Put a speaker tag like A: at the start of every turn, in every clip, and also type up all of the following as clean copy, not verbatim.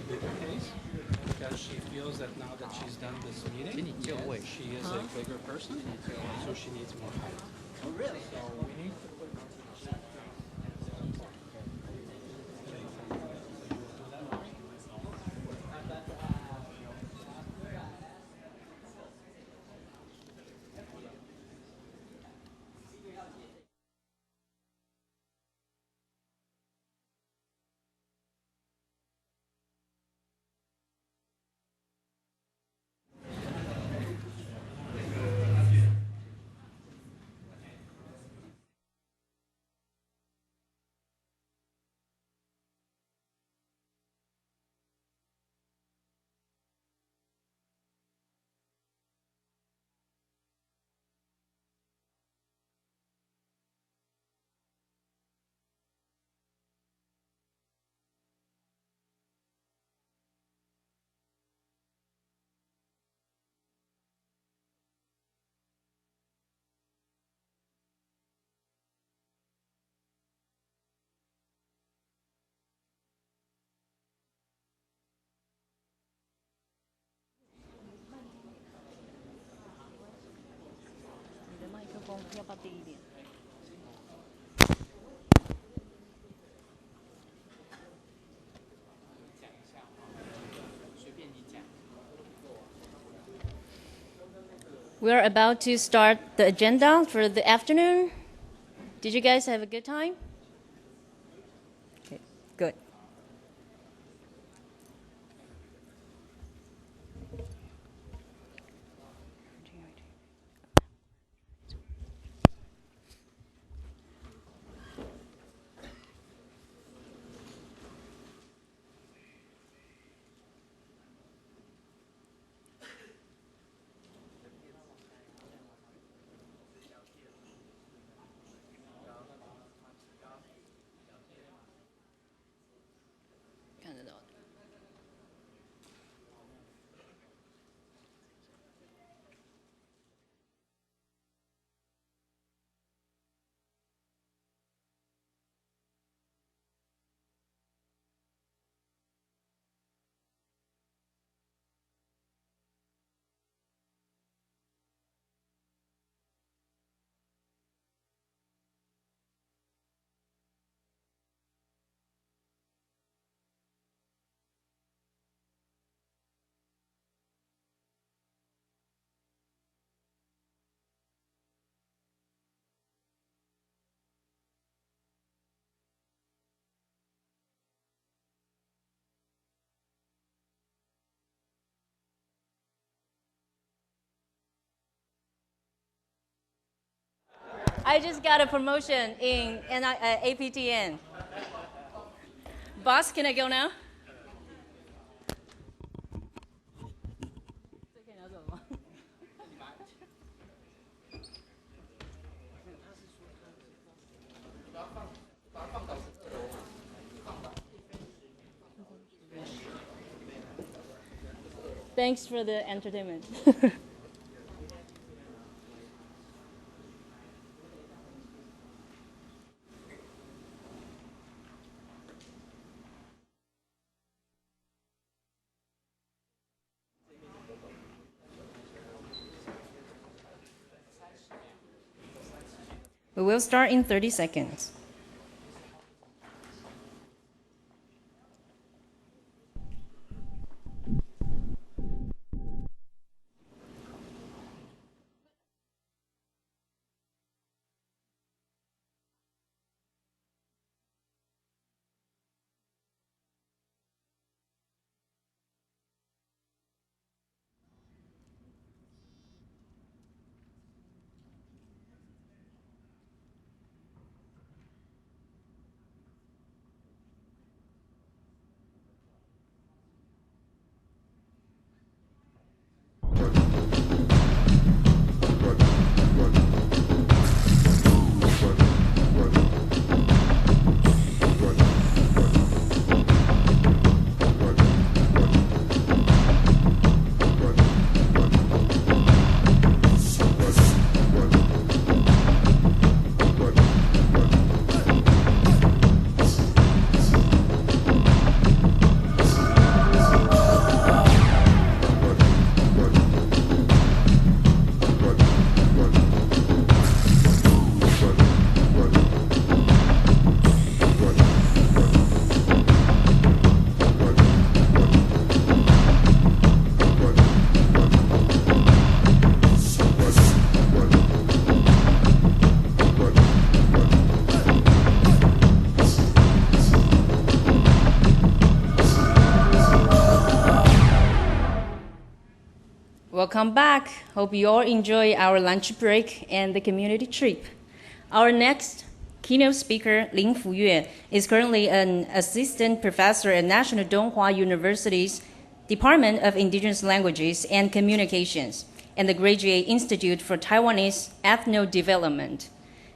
A: bigger case because she feels that now that she's done this meeting, she is a bigger person, so she needs more height.
B: Oh, really?
A: So we need to put
C: We're about to start the agenda for the afternoon. Did you guys have a good time? Okay, good. I just got a promotion in APTN. Boss, can I go now? Thanks for the entertainment. We will start in 30 seconds. Welcome back. Hope you all enjoy our lunch break and the community trip. Our next keynote speaker, Lin Fuyue, is currently an assistant professor at National Donghua University's Department of Indigenous Languages and Communications and the Graduate Institute for Taiwanese Ethno-Development.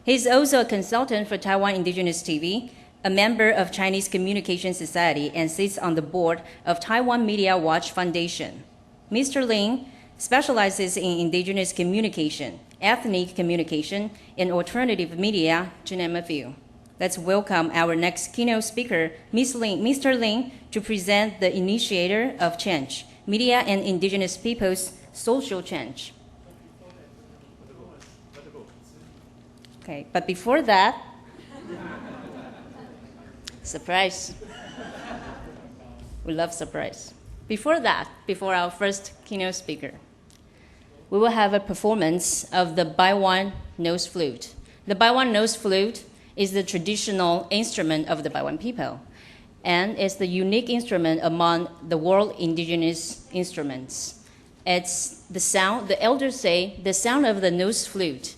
C: He is also a consultant for Taiwan Indigenous TV, a member of Chinese Communication Society, and sits on the board of Taiwan Media Watch Foundation. Mr. Lin specializes in indigenous communication, ethnic communication, and alternative media, to name a few. Let's welcome our next keynote speaker, Mr. Lin, to present the initiator of change, media and indigenous people's social change. Okay, but before that, surprise. We love surprise. Before that, before our first keynote speaker, we will have a performance of the Baiwan nose flute. The Baiwan nose flute is the traditional instrument of the Baiwan people, and it's the unique instrument among the world indigenous instruments. It's the sound, the elders say, the sound of the nose flute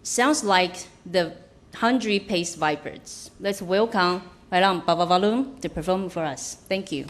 C: sounds like the 100 pace vipers. Let's welcome Bailam Babavalum to perform for us. Thank you.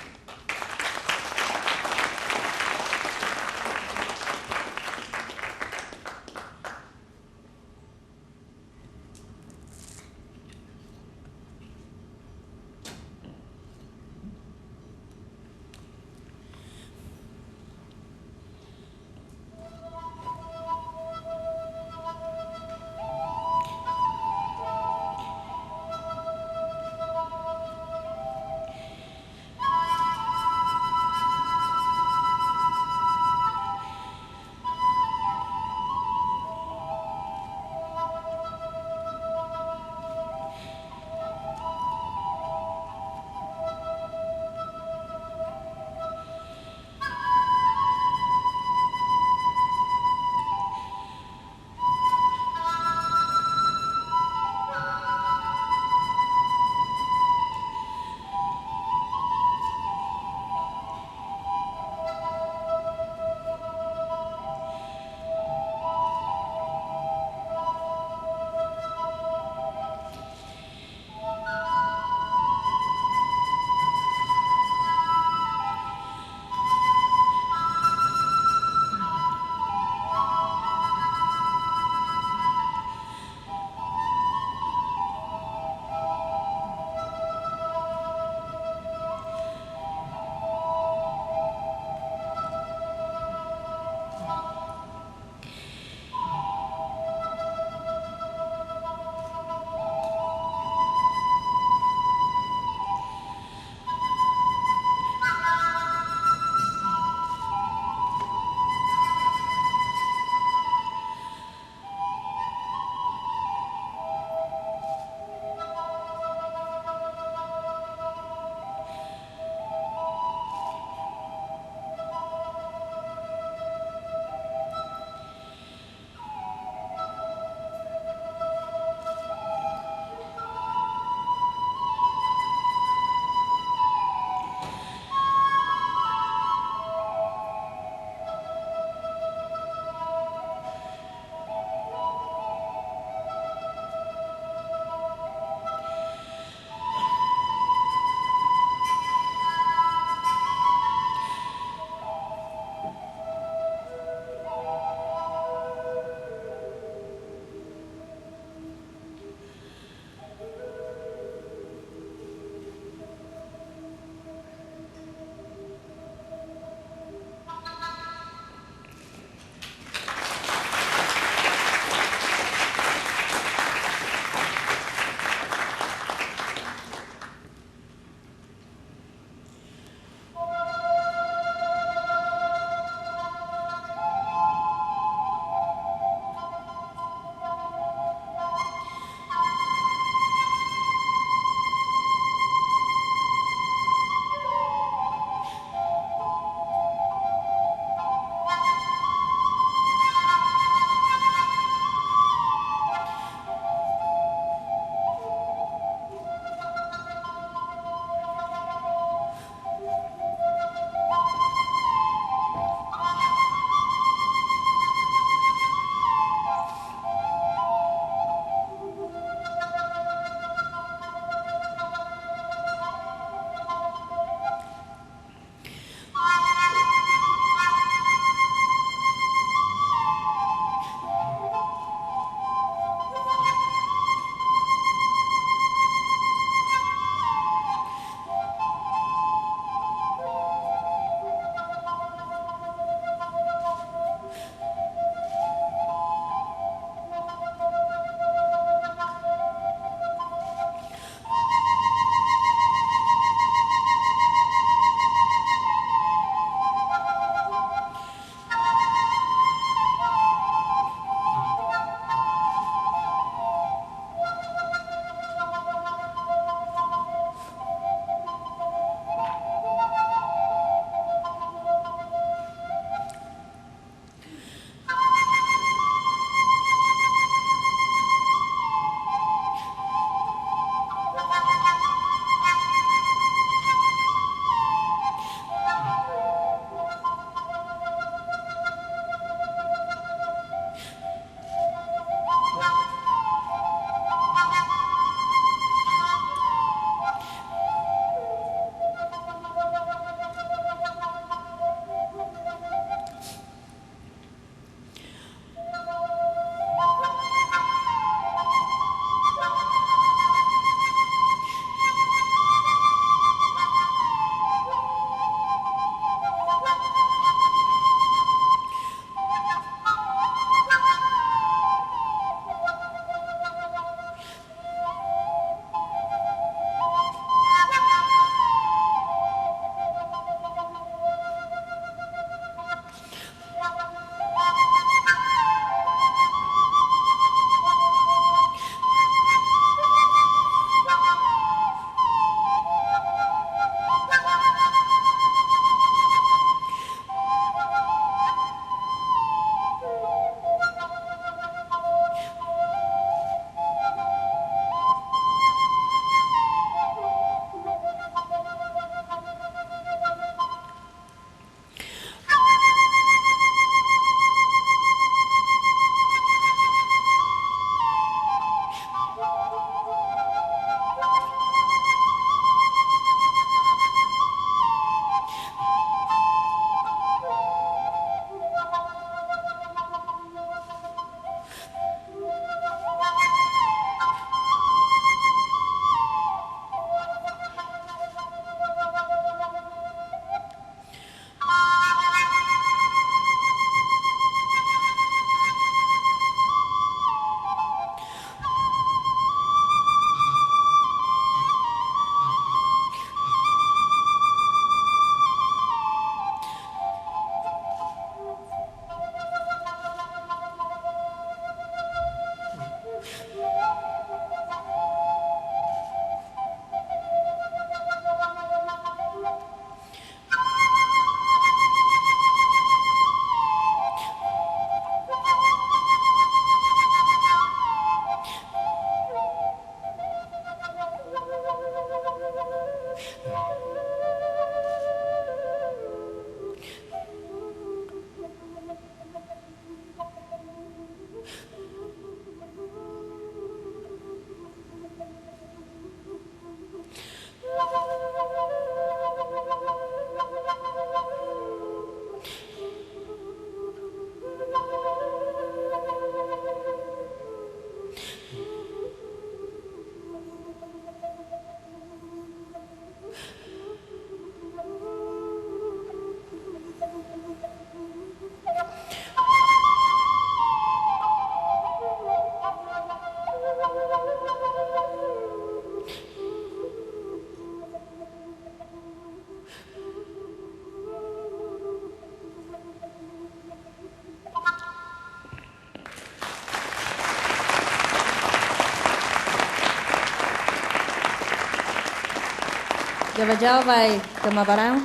C: Jawab-jawab Kemabaran.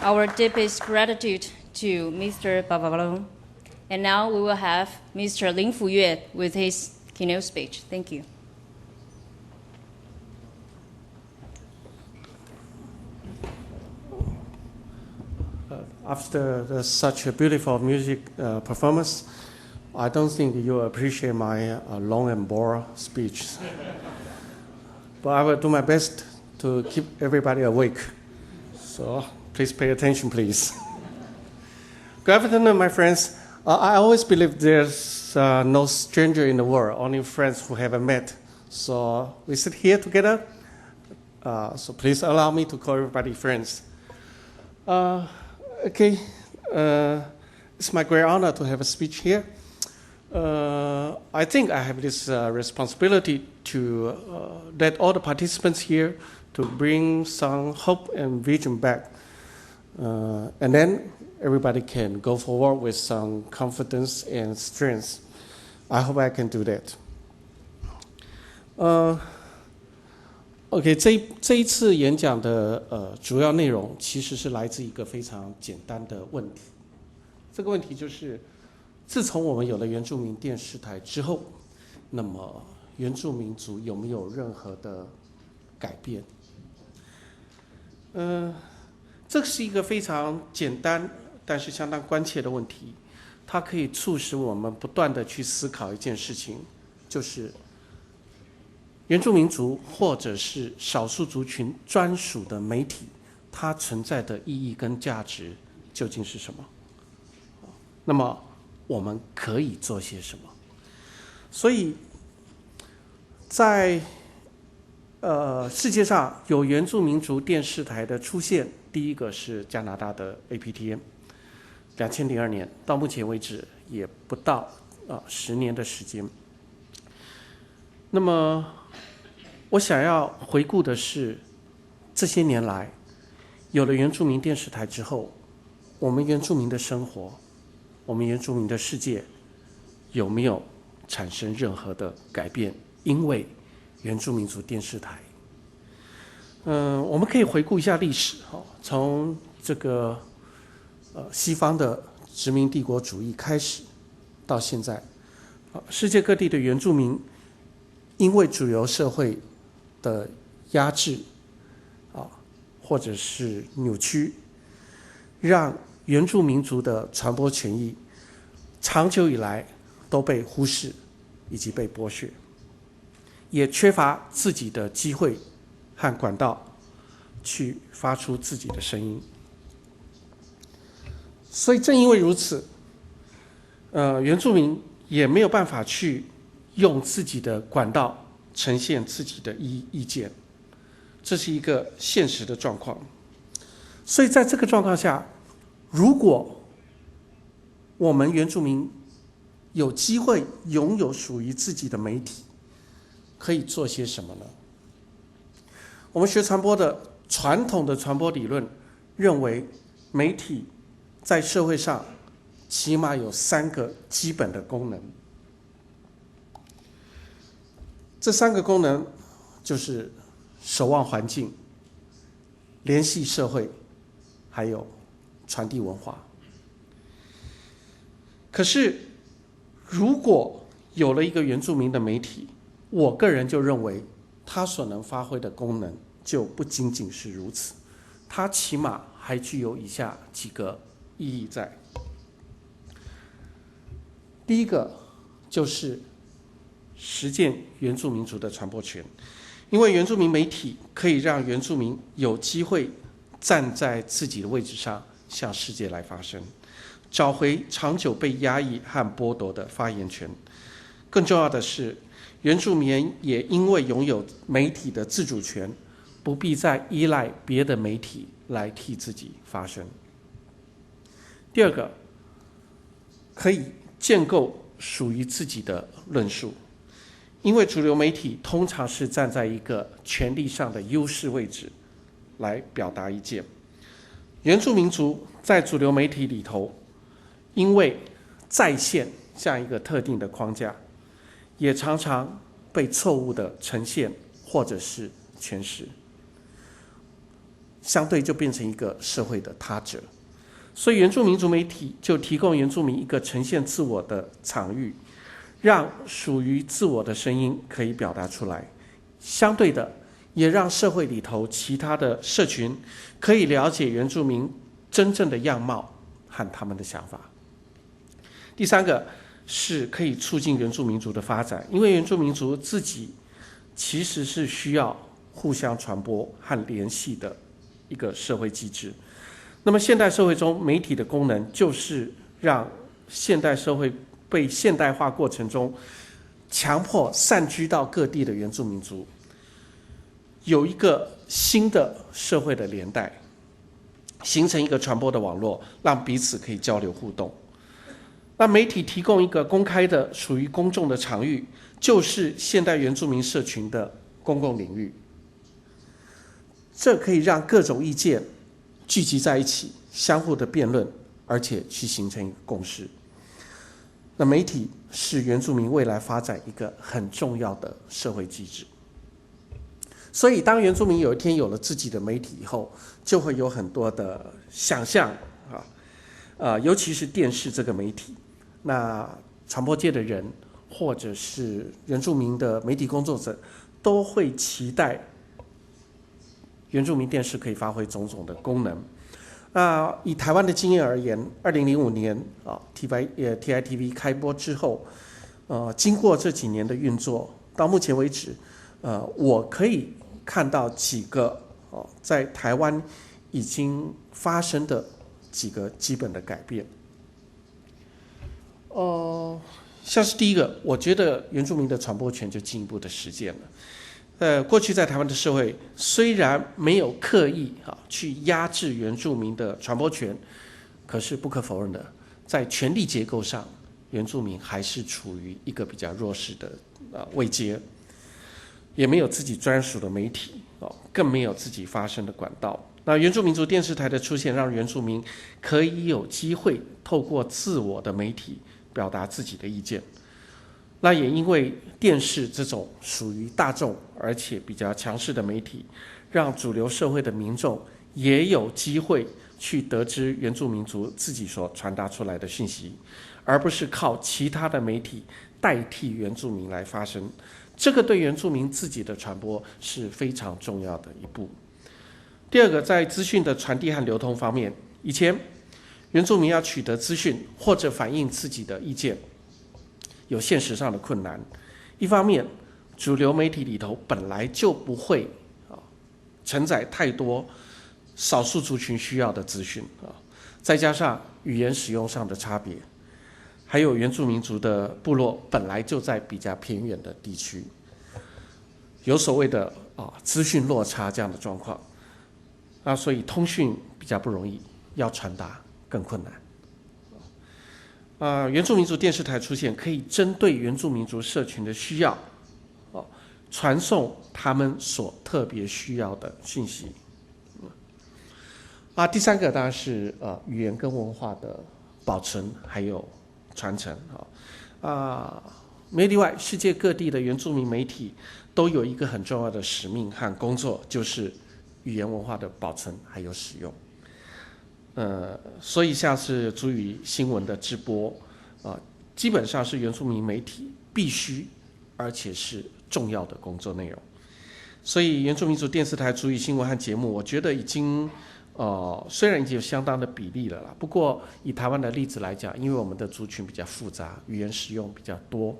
C: Our deepest gratitude to Mr. Babalong. And now we will have Mr. Lin Fuyue with his keynote speech. Thank you.
B: After such a beautiful music performance, I don't think you appreciate my long and boring speech. But I will do my best to keep everybody awake. So please pay attention, please. Good afternoon, my friends. I always believe there's no stranger in the world, only friends who haven't met. So we sit here together. So please allow me to call everybody friends. Okay, it's my great honor to have a speech here. I think I have this responsibility to let all the participants here to bring some hope and vision back. And then everybody can go forward with some confidence and strength. I hope I can do that. OK， 这一次演讲的主要内容其实是来自一个非常简单的问题。这个问题就是，自从我们有了原住民电视台之后，那么原住民族有没有任何的改变？这是一个非常简单但是相当关切的问题，它可以促使我们不断的去思考一件事情，就是原住民族或者是少数族群专属的媒体，它存在的意义跟价值究竟是什么？那么我们可以做些什么？所以，在世界上有原住民族电视台的出现，第一个是加拿大的 APTN，2002年到目前为止也不到10年的时间。那么我想要回顾的是，这些年来，有了原住民电视台之后，我们原住民的生活，我们原住民的世界，有没有产生任何的改变？因为原住民族电视台，我们可以回顾一下历史，从这个西方的殖民帝国主义开始，到现在，世界各地的原住民因为主流社会的压制或者是扭曲，让原住民族的传播权益长久以来都被忽视以及被剥削，也缺乏自己的机会和管道去发出自己的声音。所以正因为如此，原住民也没有办法去用自己的管道呈现自己的意见，这是一个现实的状况。所以在这个状况下，如果我们原住民有机会拥有属于自己的媒体，可以做些什么呢？我们学传播的传统的传播理论认为，媒体在社会上起码有3个基本的功能。这3个功能就是守望环境、联系社会，还有传递文化。可是，如果有了一个原住民的媒体，我个人就认为，它所能发挥的功能就不仅仅是如此，它起码还具有以下几个意义在。第一个就是实践原住民族的传播权，因为原住民媒体可以让原住民有机会站在自己的位置上向世界来发声，找回长久被压抑和剥夺的发言权。更重要的是，原住民也因为拥有媒体的自主权，不必再依赖别的媒体来替自己发声。第二个，可以建构属于自己的论述，因为主流媒体通常是站在一个权力上的优势位置来表达意见。原住民族在主流媒体里头，因为再现这样一个特定的框架，也常常被错误的呈现或者是诠释，相对就变成一个社会的他者。所以原住民族媒体就提供原住民一个呈现自我的场域，让属于自我的声音可以表达出来，相对的也让社会里头其他的社群可以了解原住民真正的样貌和他们的想法。第三个是可以促进原住民族的发展，因为原住民族自己其实是需要互相传播和联系的一个社会机制。那么现代社会中媒体的功能就是让现代社会被现代化过程中强迫散居到各地的原住民族有一个新的社会的连带，形成一个传播的网络，让彼此可以交流互动。那媒体提供一个公开的属于公众的场域，就是现代原住民社群的公共领域，这可以让各种意见聚集在一起，相互的辩论，而且去形成一个共识。那媒体是原住民未来发展一个很重要的社会机制。所以当原住民有一天有了自己的媒体以后，就会有很多的想象尤其是电视这个媒体，那传播界的人或者是原住民的媒体工作者都会期待原住民电视可以发挥种种的功能。以台湾的经验而言，2005年TITV 开播之后，经过这几年的运作，到目前为止，我可以看到几个在台湾已经发生的几个基本的改变。像是第一个，我觉得原住民的传播权就进一步的实践了。过去在台湾的社会，虽然没有刻意去压制原住民的传播权，可是不可否认的，在权力结构上，原住民还是处于一个比较弱势的位阶，也没有自己专属的媒体，更没有自己发声的管道。那原住民族电视台的出现，让原住民可以有机会透过自我的媒体表达自己的意见。那也因为电视这种属于大众而且比较强势的媒体，让主流社会的民众也有机会去得知原住民族自己所传达出来的讯息，而不是靠其他的媒体代替原住民来发声。这个对原住民自己的传播是非常重要的一步。第二个，在资讯的传递和流通方面，以前原住民要取得资讯或者反映自己的意见，有现实上的困难。一方面，主流媒体里头本来就不会承载太多少数族群需要的资讯再加上语言使用上的差别，还有原住民族的部落本来就在比较偏远的地区，有所谓的资讯落差这样的状况，所以通讯比较不容易，要传达更困难。原住民族电视台出现，可以针对原住民族社群的需要，传送他们所特别需要的讯息。第三个当然是语言跟文化的保存还有传承。没例外，世界各地的原住民媒体都有一个很重要的使命和工作，就是语言文化的保存还有使用。所以像是族语新闻的直播，基本上是原住民媒体必须而且是重要的工作内容。所以原住民族电视台族语新闻和节目，我觉得已经虽然已经有相当的比例了啦，不过以台湾的例子来讲，因为我们的族群比较复杂，语言使用比较多，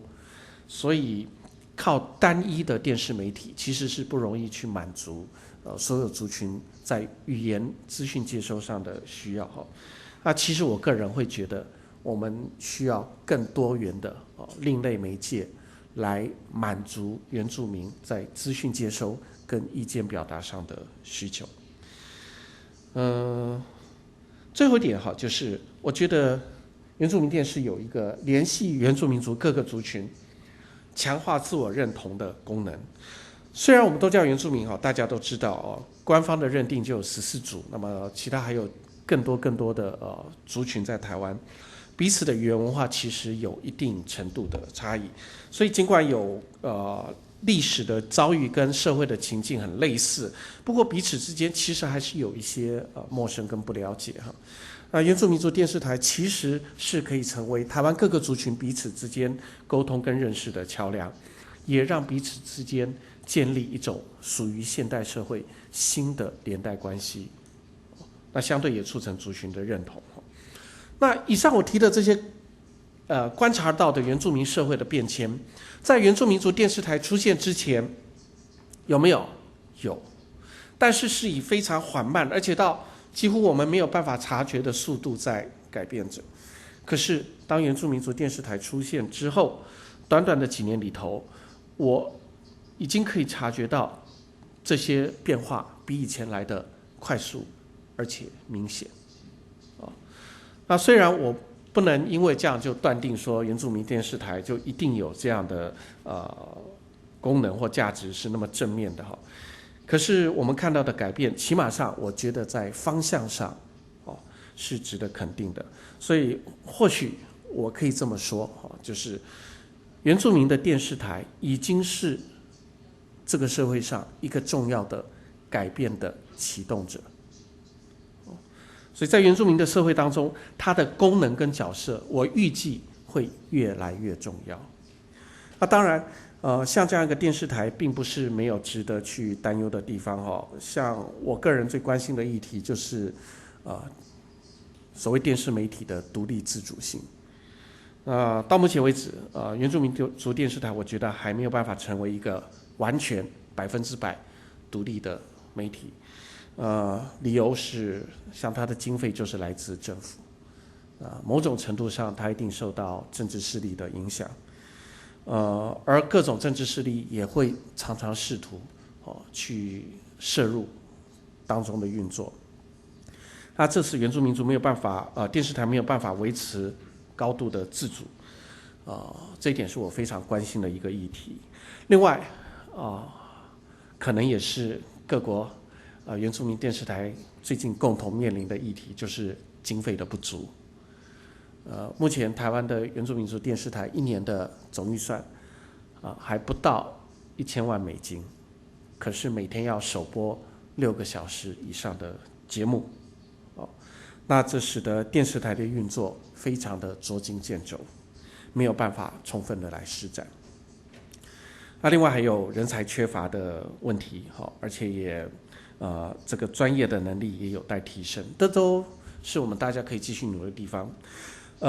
B: 所以靠单一的电视媒体其实是不容易去满足所有族群在语言资讯接收上的需要。其实我个人会觉得，我们需要更多元的另类媒介来满足原住民在资讯接收跟意见表达上的需求。最后一点就是我觉得原住民电视有一个联系原住民族各个族群，强化自我认同的功能。虽然我们都叫原住民，大家都知道官方的认定就有14族，那么其他还有更多的族群在台湾。彼此的语言文化其实有一定程度的差异，所以尽管有历史的遭遇跟社会的情境很类似，不过彼此之间其实还是有一些陌生跟不了解哈。原住民族电视台其实是可以成为台湾各个族群彼此之间沟通跟认识的桥梁，也让彼此之间建立一种属于现代社会新的连带关系，那相对也促成族群的认同。那以上我提的这些观察到的原住民社会的变迁，在原住民族电视台出现之前有没有？有，但是是以非常缓慢，而且到几乎我们没有办法察觉的速度在改变着。可是当原住民族电视台出现之后，短短的几年里头，我已经可以察觉到这些变化比以前来的快速而且明显。那虽然我不能因为这样就断定说原住民电视台就一定有这样的功能或价值是那么正面的哈，可是我们看到的改变，起码上我觉得在方向上是值得肯定的。所以或许我可以这么说，就是原住民的电视台已经是这个社会上一个重要的改变的启动者。所以在原住民的社会当中，它的功能跟角色，我预计会越来越重要。那当然，像这样一个电视台，并不是没有值得去担忧的地方哈。像我个人最关心的议题，就是所谓电视媒体的独立自主性。到目前为止，原住民族电视台，我觉得还没有办法成为一个完全100%独立的媒体。理由是，像它的经费就是来自政府，某种程度上它一定受到政治势力的影响，而各种政治势力也会常常试图去涉入当中的运作。那这是原住民族没有办法，电视台没有办法维持高度的自主，这一点是我非常关心的一个议题。另外，可能也是各国原住民电视台最近共同面临的议题，就是经费的不足。目前台湾的原住民族电视台一年的总预算还不到1000万美金，可是每天要首播6个小时以上的节目，那这使得电视台的运作非常的捉襟见肘，没有办法充分的来施展。那另外还有人才缺乏的问题，而且也这个专业的能力也有待提升，这都是我们大家可以继续努力的地方。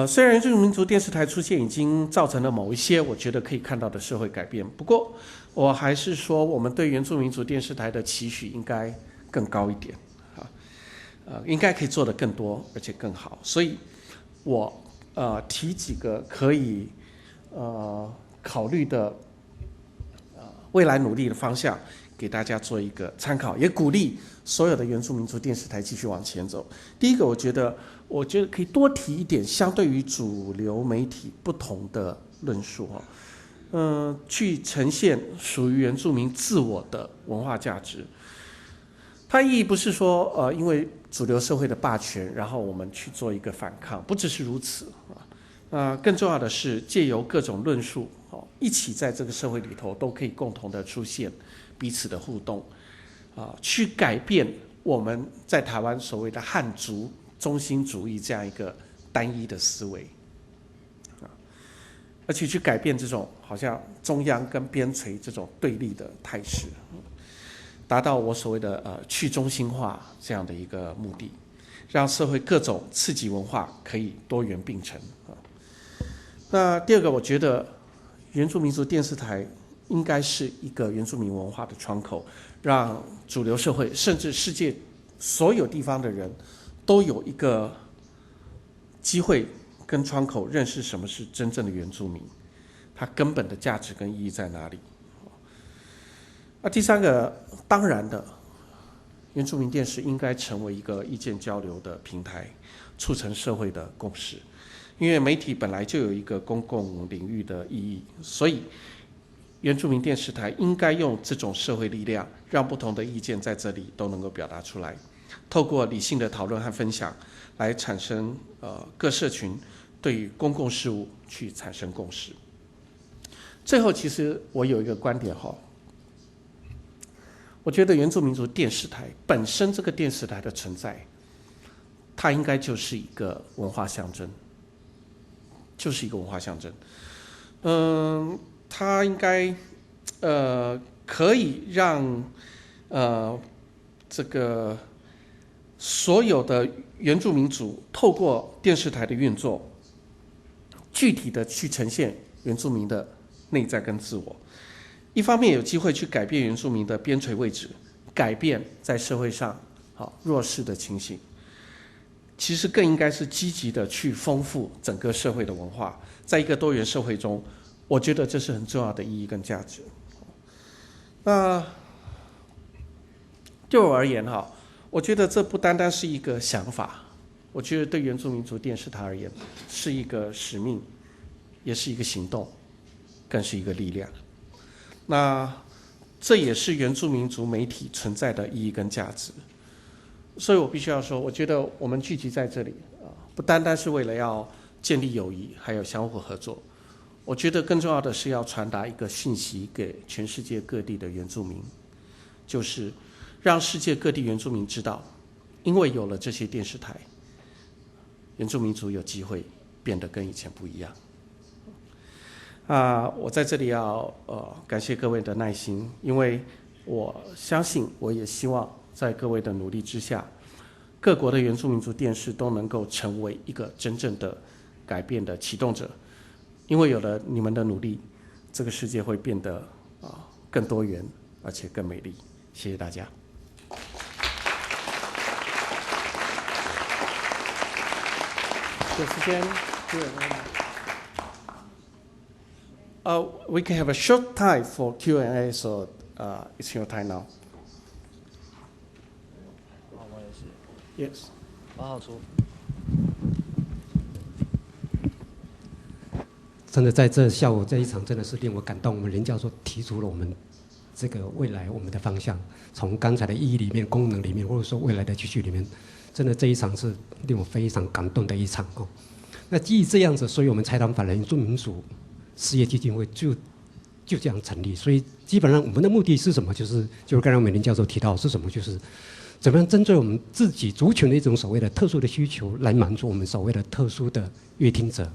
B: 虽然原住民族电视台出现已经造成了某一些我觉得可以看到的社会改变，不过我还是说我们对原住民族电视台的期许应该更高一点，应该可以做得更多而且更好。所以我提几个可以考虑的未来努力的方向，给大家做一个参考，也鼓励所有的原住民族电视台继续往前走。第一个，我觉得可以多提一点相对于主流媒体不同的论述去呈现属于原住民自我的文化价值。它意义不是说因为主流社会的霸权，然后我们去做一个反抗，不只是如此更重要的是借由各种论述一起在这个社会里头都可以共同的出现彼此的互动去改变我们在台湾所谓的汉族中心主义这样一个单一的思维而且去改变这种好像中央跟边陲这种对立的态势，达到我所谓的去中心化这样的一个目的，让社会各种次级文化可以多元并存那第二个，我觉得原住民族电视台应该是一个原住民文化的窗口，让主流社会甚至世界所有地方的人都有一个机会跟窗口认识什么是真正的原住民，它根本的价值跟意义在哪里。第三个，当然的，原住民电视应该成为一个意见交流的平台，促成社会的共识。因为媒体本来就有一个公共领域的意义，所以原住民电视台应该用这种社会力量，让不同的意见在这里都能够表达出来，透过理性的讨论和分享，来产生各社群对于公共事务去产生共识。最后，其实我有一个观点哈，我觉得原住民族电视台本身这个电视台的存在，它应该就是一个文化象征，就是一个文化象征。它应该可以让这个所有的原住民族透过电视台的运作，具体的去呈现原住民的内在跟自我。一方面有机会去改变原住民的边陲位置，改变在社会上弱势的情形。其实更应该是积极的去丰富整个社会的文化，在一个多元社会中，我觉得这是很重要的意义跟价值。那对我而言我觉得这不单单是一个想法，我觉得对原住民族电视台而言是一个使命，也是一个行动，更是一个力量。那这也是原住民族媒体存在的意义跟价值。所以我必须要说，我觉得我们聚集在这里不单单是为了要建立友谊，还有相互合作。我觉得更重要的是要传达一个讯息给全世界各地的原住民，就是让世界各地原住民知道，因为有了这些电视台，原住民族有机会变得跟以前不一样。我在这里要感谢各位的耐心，因为我相信，我也希望在各位的努力之下，各国的原住民族电视都能够成为一个真正的改变的启动者。因为有了你们的努力，这个世界会变得更多元，而且更美丽。谢谢大家。有时间we can have a short time for Q&A, so it's your time now.
D: 我也是。
B: Yes.
D: 好好说。
E: 真的在这下午这一场真的是令我感动。我们林教授提出了我们这个未来我们的方向，从刚才的意义里面、功能里面，或者说未来的继续里面，真的这一场是令我非常感动的一场哦。那基于这样子，所以我们财团法人原住民族事业基金会就这样成立。所以基本上我们的目的是什么？就是刚才美林教授提到是什么？就是怎么样针对我们自己族群的一种所谓的特殊的需求，来满足我们所谓的特殊的阅听者。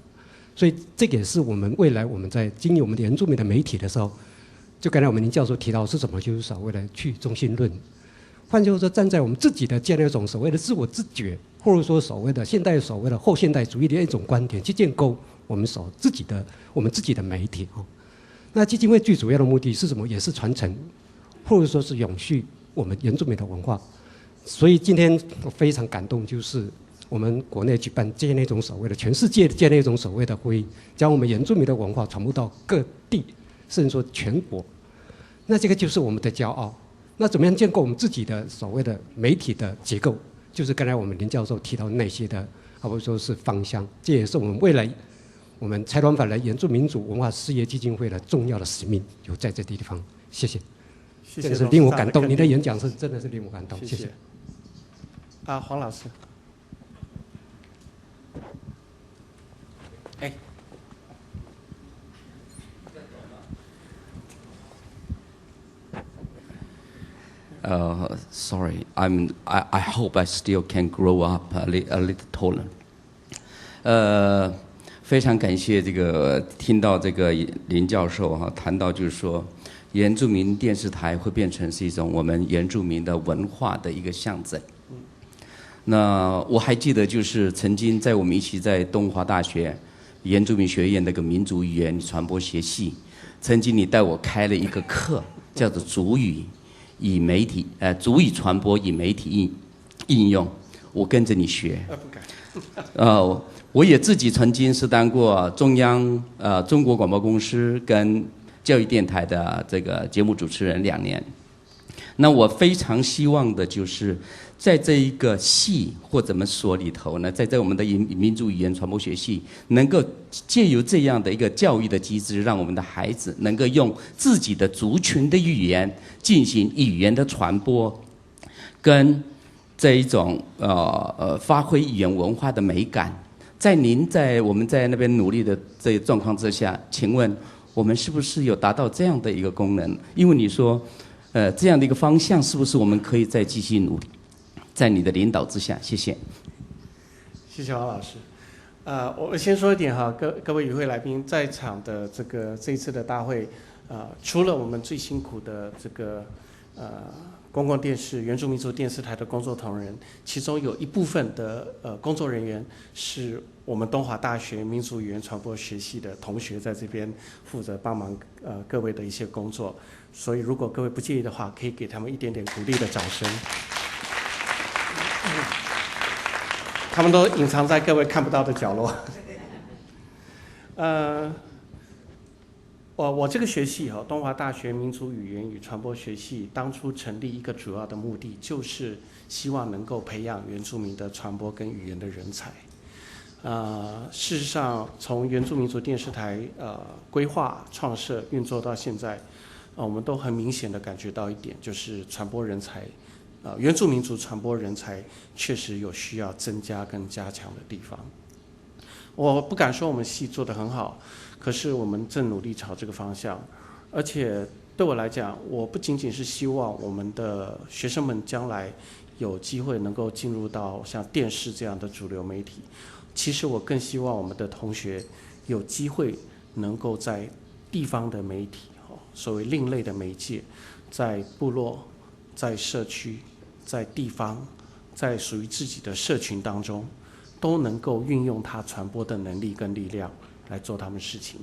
E: 所以这个也是我们未来我们在经营我们的原住民的媒体的时候，就刚才我们林教授提到是什么？就是所谓的去中心论。换句话说，站在我们自己的这样一种所谓的自我自觉，或者说所谓的现代所谓的后现代主义的一种观点，去建构我们自己的媒体哦。那基金会最主要的目的是什么？也是传承，或者说是永续我们原住民的文化。所以今天我非常感动，就是我们国内举办这样一种所谓的全世界的这样一种所谓的会议，将我们原住民的文化传播到各地，甚至说全国。那这个就是我们的骄傲。那怎么样建构我们自己的所谓的媒体的结构？就是刚才我们林教授提到那些的，或者说是方向，这也是我们未来我们财团法人原住民族文化事业基金会的重要的使命，有在这地方。谢谢。
B: 谢谢，
E: 真的是令我感动。你的演讲是真的是令我感动。谢谢。
B: 黄老师。
F: Sorry, I hope I still can grow up a little taller. 非常感谢这个听到这个林教授谈到就是说，原住民电视台会变成是一种我们原住民的文化的一个象征。那我还记得就是曾经在我们一起在东华大学原住民学院那个民族语言传播学系，曾经你带我开了一个课，叫做族语。以媒体族语传播以媒体应用，我跟着你学。
B: 不敢。
F: 我也自己曾经是当过中央中国广播公司跟教育电台的这个节目主持人2年。那我非常希望的就是在这一个系或怎么说里头呢，在我们的民族语言传播学系，能够借由这样的一个教育的机制，让我们的孩子能够用自己的族群的语言进行语言的传播，跟这一种发挥语言文化的美感，在我们在那边努力的这些状况之下，请问我们是不是有达到这样的一个功能？因为你说，这样的一个方向是不是我们可以再继续努力？在你的领导之下，谢谢。
B: 谢谢王老师。我先说一点哈，各位与会来宾，在场的这一次的大会，除了我们最辛苦的这个公共电视原住民族电视台的工作同仁，其中有一部分的工作人员是我们东华大学民族语言传播学系的同学，在这边负责帮忙各位的一些工作。所以如果各位不介意的话，可以给他们一点点鼓励的掌声。他们都隐藏在各位看不到的角落。我这个学系东华大学民族语言与传播学系当初成立一个主要的目的，就是希望能够培养原住民的传播跟语言的人才。事实上，从原住民族电视台规划、创设、运作到现在，我们都很明显的感觉到一点，就是传播人才。原住民族传播人才确实有需要增加跟加强的地方。我不敢说我们系做得很好，可是我们正努力朝这个方向。而且对我来讲，我不仅仅是希望我们的学生们将来有机会能够进入到像电视这样的主流媒体，其实我更希望我们的同学有机会能够在地方的媒体，所谓另类的媒介，在部落、在社区、在地方、在属于自己的社群当中，都能够运用他传播的能力跟力量来做他们事情。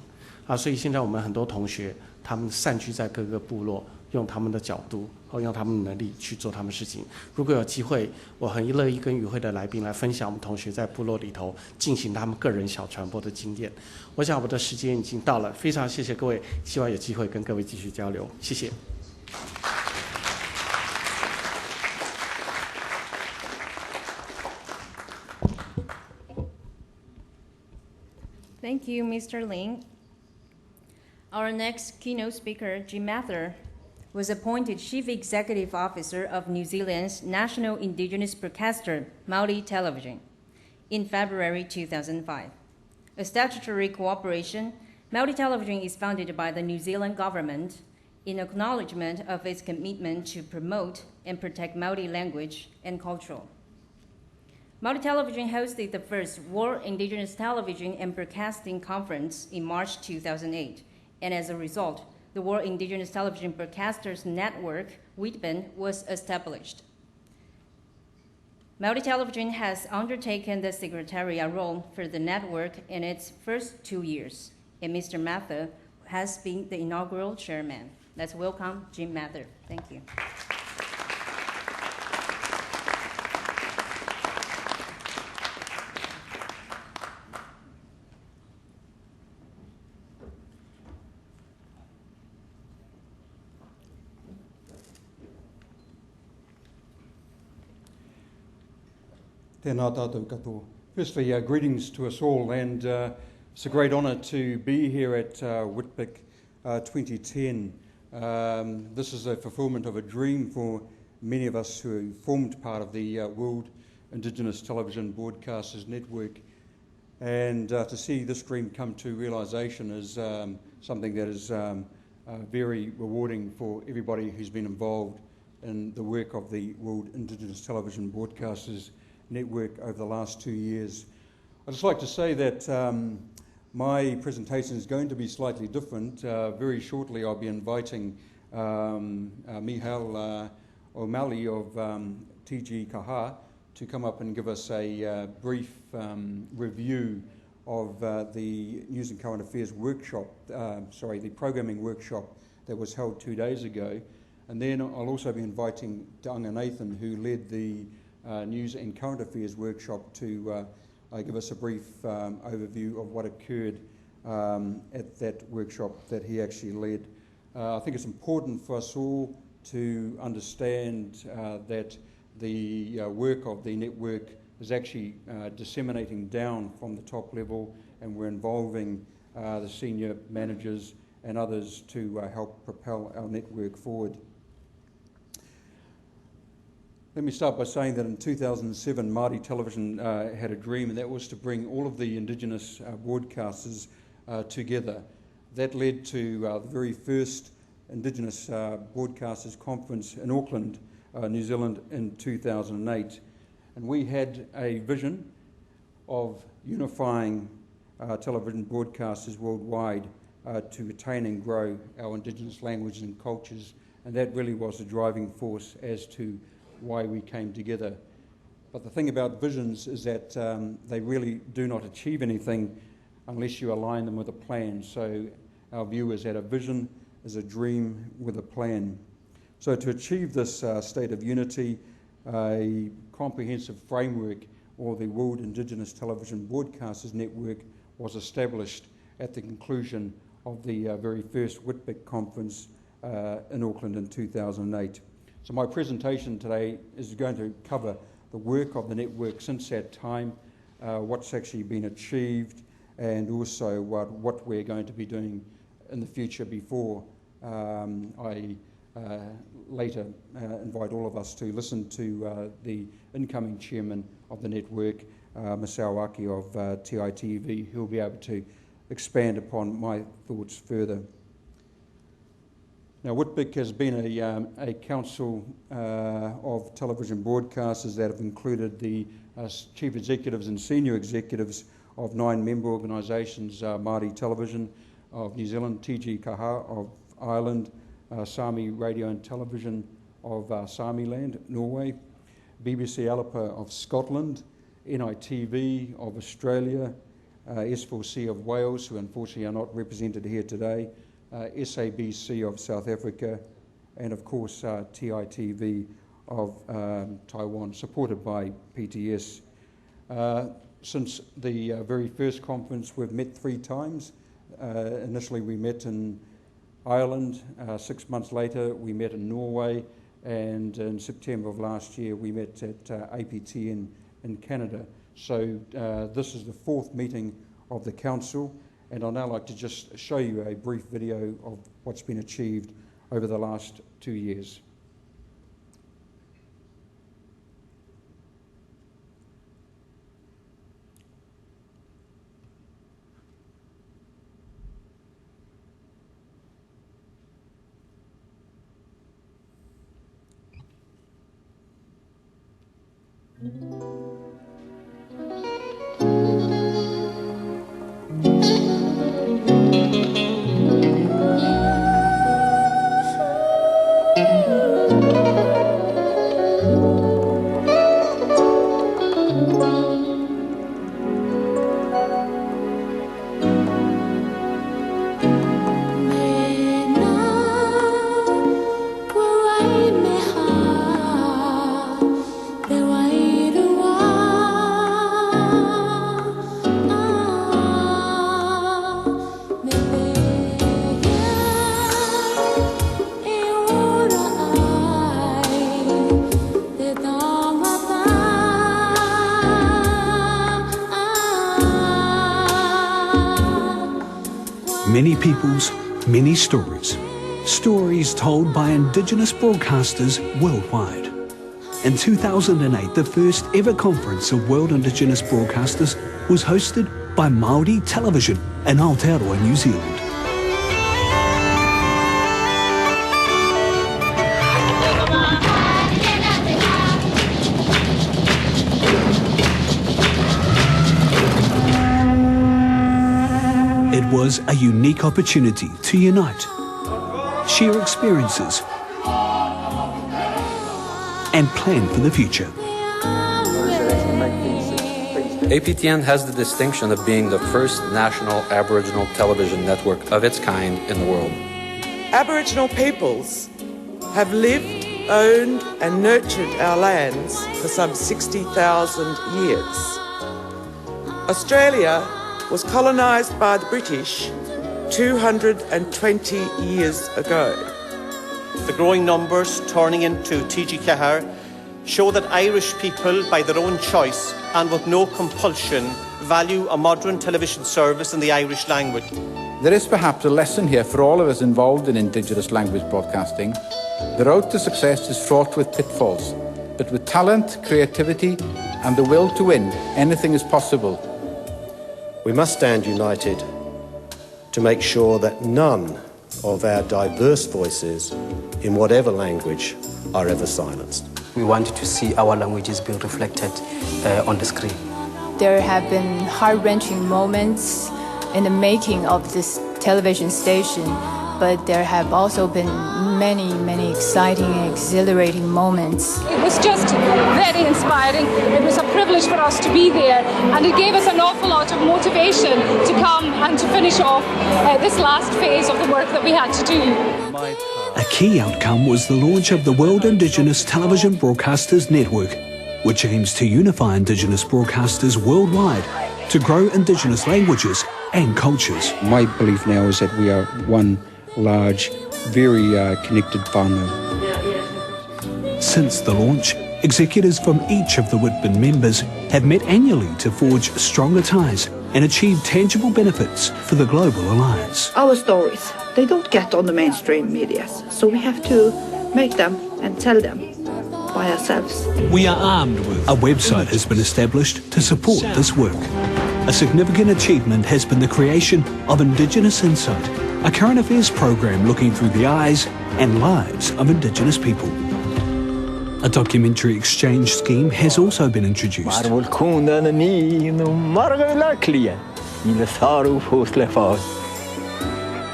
B: 所以现在我们很多同学，他们散居在各个部落，用他们的角度和用他们的能力去做他们事情。如果有机会，我很乐意跟与会的来宾来分享我们同学在部落里头进行他们个人小传播的经验。我想我的时间已经到了，非常谢谢各位，希望有机会跟各位继续交流，谢谢。
C: Thank you, Mr. Lin. Our next keynote speaker, Jim Mather, was appointed Chief Executive Officer of New Zealand's national indigenous broadcaster, Māori Television, in February 2005. A statutory cooperation, Māori Television is funded by the New Zealand government in acknowledgement of its commitment to promote and protect Māori language and culture. Māori Television hosted the first World Indigenous Television and Broadcasting Conference in March 2008, and as a result, the World Indigenous Television Broadcasters Network, Witbc, was established. Māori Television has undertaken the secretarial role for the network in its first 2 years, and Mr. Mather has been the inaugural chairman. Let's welcome Jim Mather. Thank you.
G: Tēnā tātou katoa. Firstly, greetings to us all, and it's a great honour to be here at Witbc 2010. This is a fulfilment of a dream for many of us who formed part of the World Indigenous Television Broadcasters Network, and to see this dream come to realisation is something that is very rewarding for everybody who's been involved in the work of the World Indigenous Television Broadcasters Network over the last 2 years. I'd just like to say that my presentation is going to be slightly different. Very shortly I'll be inviting Mihail O'Malley of TG Kaha to come up and give us a brief review of the News and Current Affairs workshop, the programming workshop that was held 2 days ago. And then I'll also be inviting Danga Nathan, who led the News and Current Affairs workshop, to give us a brief overview of what occurred at that workshop that he actually led. I think it's important for us all to understand that the work of the network is actually disseminating down from the top level, and we're involving the senior managers and others to help propel our network forward. Let me start by saying that in 2007, Māori Television had a dream, and that was to bring all of the Indigenous broadcasters together. That led to the very first Indigenous Broadcasters Conference in Auckland, New Zealand in 2008. And we had a vision of unifying television broadcasters worldwide to retain and grow our Indigenous languages and cultures, and that really was the driving force as to why we came together. But the thing about visions is that they really do not achieve anything unless you align them with a plan. So our view is that a vision is a dream with a plan. So to achieve this state of unity, a comprehensive framework, or the World Indigenous Television Broadcasters Network, was established at the conclusion of the very first Witbc conference in Auckland in 2008. So my presentation today is going to cover the work of the network since that time, what's actually been achieved, and also what we're going to be doing in the future before I later invite all of us to listen to the incoming chairman of the network, Masao Aki of TITV, who will be able to expand upon my thoughts further. Now, Witbc has been a council of television broadcasters that have included the chief executives and senior executives of 9 member organisations, Māori Television of New Zealand, TG Kaha of Ireland, Sami Radio and Television of Samiland, Norway, BBC Alapa of Scotland, NITV of Australia, S4C of Wales, who unfortunately are not represented here today, SABC of South Africa, and of course TITV of Taiwan, supported by PTS. Since the very first conference, we've met 3 times. Initially we met in Ireland, 6 months later we met in Norway, and in September of last year we met at APT in Canada. So this is the 4th meeting of the Council, and I'd now like to just show you a brief video of what's been achieved over the last 2 years.
H: Many peoples, many stories. Stories told by Indigenous broadcasters worldwide. In 2008, the first ever conference of World Indigenous Broadcasters was hosted by Māori Television in Aotearoa, New Zealand. It was a unique opportunity to unite, share experiences, and plan for the future.
I: APTN has the distinction of being the first national Aboriginal television network of its kind in the world.
J: Aboriginal peoples have lived, owned and nurtured our lands for some 60,000 years. Australia was colonised by the British 220 years ago.
K: The growing numbers turning into TG Cahar show that Irish people, by their own choice and with no compulsion, value a modern television service in the Irish language.
L: There is perhaps a lesson here for all of us involved in Indigenous language broadcasting. The road to success is fraught with pitfalls, but with talent, creativity, and the will to win, anything is possible.
M: We must stand united to make sure that none of our diverse voices, in whatever language, are ever silenced.
N: We wanted to see our languages being reflected on the screen.
O: There have been heart-wrenching moments in the making of this television station, but there have also been many, many exciting and exhilarating moments.
P: It was just very inspiring. It was a privilege for us to be there, and it gave us an awful lot of motivation to come and to finish off this last phase of the work that we had to do.
H: A key outcome was the launch of the World Indigenous Television Broadcasters Network, which aims to unify Indigenous broadcasters worldwide to grow Indigenous languages and cultures.
G: My belief now is that we are one large, very connected whānau.
H: Since the launch, executives from each of the Witbin members have met annually to forge stronger ties and achieve tangible benefits for the global alliance.
Q: Our stories, they don't get on the mainstream media, so we have to make them and tell them by ourselves.
H: We are armed with... A website has been established to support this work. A significant achievement has been the creation of Indigenous Insight, a current affairs program looking through the eyes and lives of Indigenous people. A documentary exchange scheme has also been introduced.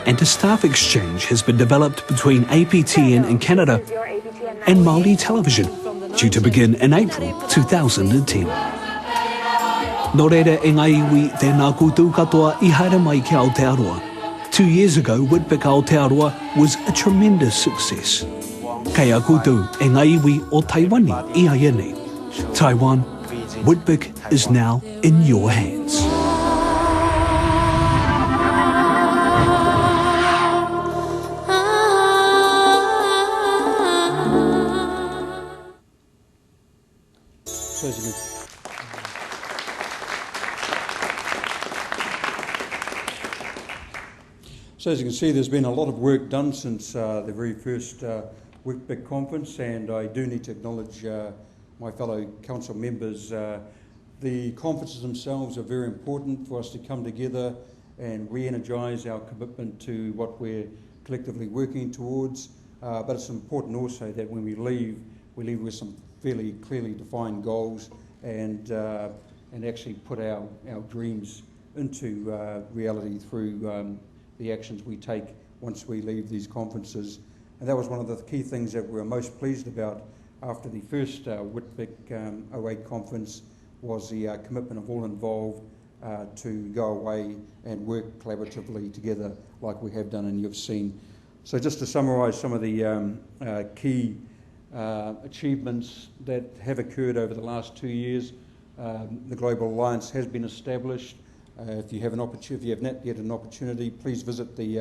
H: And a staff exchange has been developed between APTN in Canada and Māori television, due to begin in April 2010. Nō reira e ngā iwi tēnā koutou katoa I haere mai ki Aotearoa. 2 years ago, Witbc Aotearoa was a tremendous success. Kei a koutou e ngā iwi o Taiwani I ai. Taiwan, Witbc is now in your hands.
G: So as you can see, there's been a lot of work done since the very first Witbc conference, and I do need to acknowledge my fellow council members. The conferences themselves are very important for us to come together and re-energise our commitment to what we're collectively working towards, but it's important also that when we leave with some fairly clearly defined goals and actually put our dreams into reality through the actions we take once we leave these conferences. And that was one of the key things that we were most pleased about after the first Witbc 08 conference, was the commitment of all involved to go away and work collaboratively together like we have done and you've seen. So just to summarise some of the key achievements that have occurred over the last 2 years, the Global Alliance has been established. If you have not yet an opportunity, please visit the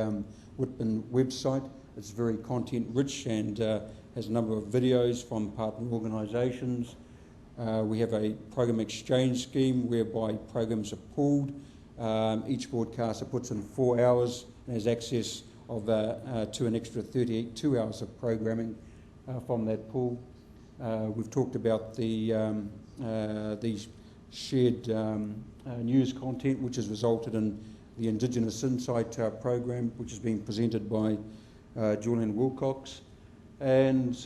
G: Witbin website. It's very content rich and has a number of videos from partner organisations. We have a program exchange scheme whereby programs are pooled. Each broadcaster puts in 4 hours and has access to an extra 32 hours of programming from that pool. We've talked about the shared news content, which has resulted in the Indigenous Insight program, which is being presented by Julian Wilcox. And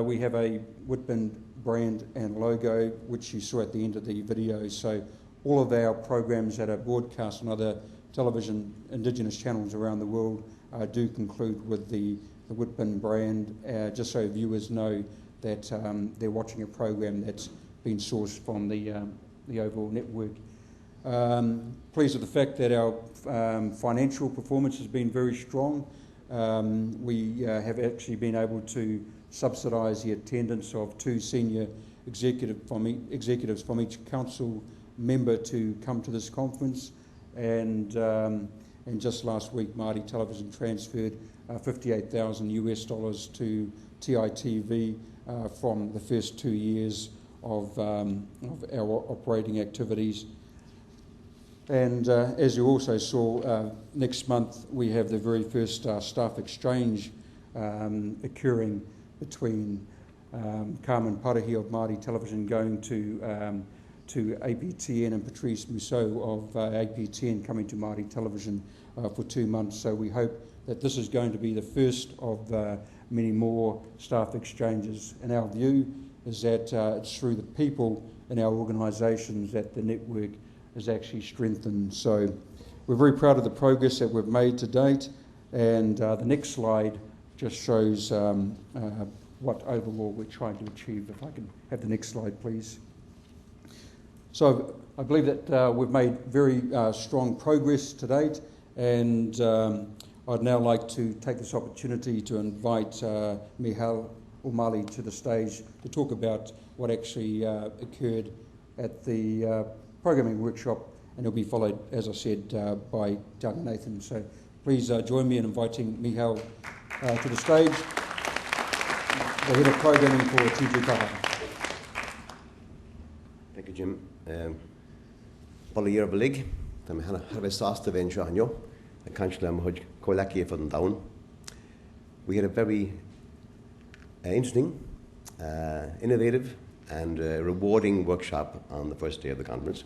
G: we have a Witbin brand and logo, which you saw at the end of the video. So all of our programs that are broadcast on other television Indigenous channels around the world do conclude with the Witbin brand, just so viewers know that they're watching a program that's been sourced from the overall network. Pleased with the fact that our financial performance has been very strong. We have actually been able to subsidise the attendance of 2 senior executives from each council member to come to this conference, and just last week Māori Television transferred $58,000 to TITV from the first 2 years of our operating activities. And as you also saw, next month we have the very first staff exchange occurring between Carmen Parahi of Māori Television going to APTN, and Patrice Mousseau of APTN coming to Māori Television for 2 months. So we hope that this is going to be the first of many more staff exchanges. And our view is that it's through the people in our organisations that the network is actually strengthened. So we're very proud of the progress that we've made to date, and the next slide just shows what overall we're trying to achieve. If I can have the next slide, please. So I believe that we've made very strong progress to date, and I'd now like to take this opportunity to invite Michal O'Malley to the stage to talk about what actually occurred at the programming workshop, and it'll be followed, as I said, by Doug and Nathan. So please join me in inviting Michal to the stage, the head of programming for TG Kaha.
R: Thank you, Jim. Year of League, I'm a sast of Enjoy, a country I'm Kolaki for down. We had a very interesting, innovative, and rewarding workshop on the first day of the conference.